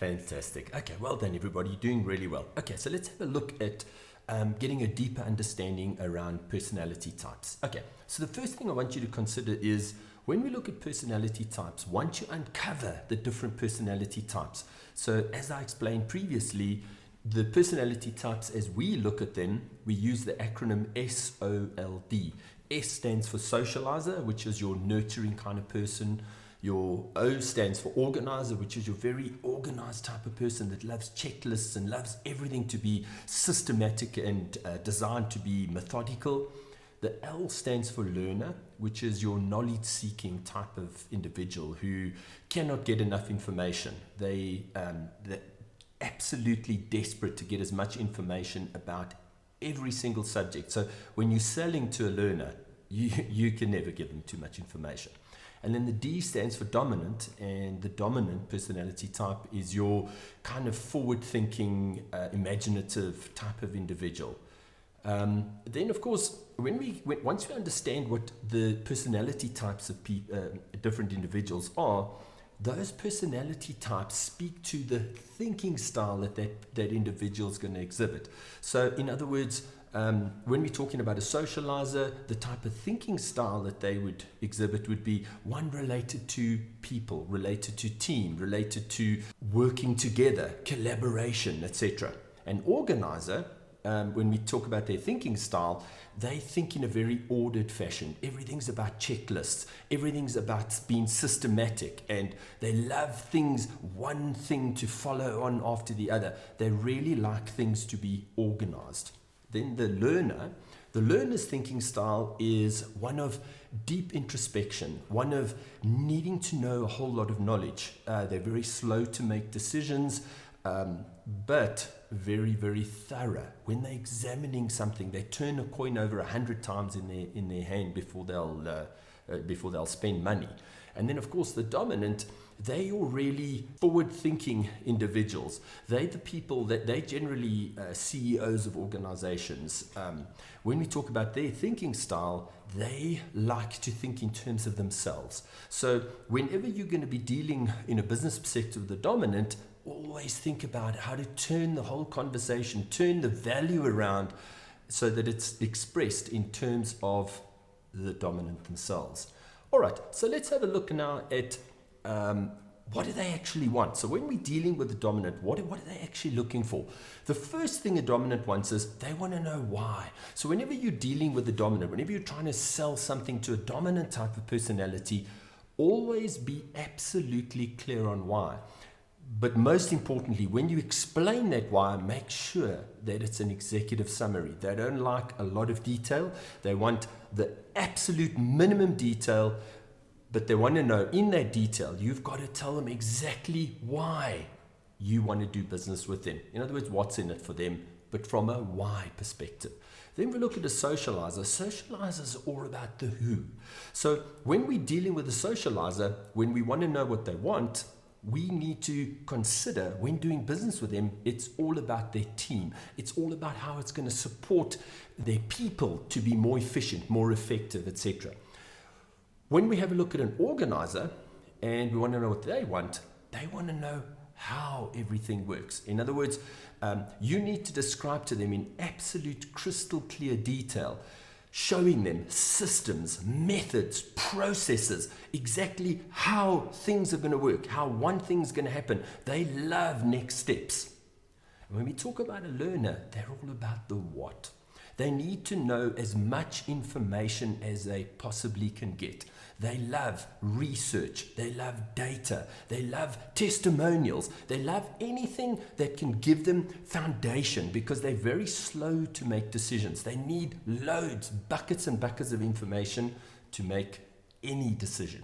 Fantastic. Okay, well done, everybody. You're doing really well. Okay, so let's have a look at getting a deeper understanding around personality types. Okay, so the first thing I want you to consider is when we look at personality types, once you uncover the different personality types. So as I explained previously, the personality types, as we look at them, we use the acronym SOLD. S stands for socializer, which is your nurturing kind of person. Your O stands for organizer, which is your very organized type of person that loves checklists and loves everything to be systematic and designed to be methodical. The L stands for learner, which is your knowledge-seeking type of individual who cannot get enough information. They're absolutely desperate to get as much information about every single subject. So when you're selling to a learner, you can never give them too much information. And then the D stands for dominant, and the dominant personality type is your kind of forward-thinking, imaginative type of individual. Then, of course, once we understand what the personality types of different individuals are, those personality types speak to the thinking style that individual is going to exhibit. So, in other words, when we're talking about a socializer, the type of thinking style that they would exhibit would be one related to people, related to team, related to working together, collaboration, etc. An organizer, when we talk about their thinking style, they think in a very ordered fashion. Everything's about checklists. Everything's about being systematic, and they love things, one thing to follow on after the other. They really like things to be organized. Then the learner's thinking style is one of deep introspection, one of needing to know a whole lot of knowledge. They're very slow to make decisions, but very, very thorough. When they're examining something, they turn a coin over 100 times in their hand before they'll spend money. And then, of course, the dominant, they are really forward-thinking individuals. They're the people that they generally CEOs of organizations. When we talk about their thinking style, they like to think in terms of themselves. So whenever you're going to be dealing in a business perspective with the dominant, always think about how to turn the whole conversation, turn the value around so that it's expressed in terms of the dominant themselves. All right, so let's have a look now at what do they actually want? So when we're dealing with the dominant, what are they actually looking for? The first thing a dominant wants is they want to know why. So whenever you're dealing with the dominant, whenever you're trying to sell something to a dominant type of personality, always be absolutely clear on why. But most importantly, when you explain that why, make sure that it's an executive summary. They don't like a lot of detail. They want the absolute minimum detail, but they want to know in that detail, you've got to tell them exactly why you want to do business with them. In other words, what's in it for them, but from a why perspective. Then we look at a socializer. Socializers are all about the who. So when we're dealing with a socializer, when we want to know what they want, we need to consider when doing business with them, it's all about their team. It's all about how it's going to support their people to be more efficient, more effective, etc. When we have a look at an organizer and we want to know what they want to know how everything works. In other words, you need to describe to them in absolute crystal clear detail, showing them systems, methods, processes, exactly how things are going to work, how one thing's going to happen. They love next steps. And when we talk about a learner, they're all about the what. They need to know as much information as they possibly can get. They love research. They love data. They love testimonials. They love anything that can give them foundation because they're very slow to make decisions. They need loads, buckets and buckets of information to make any decision.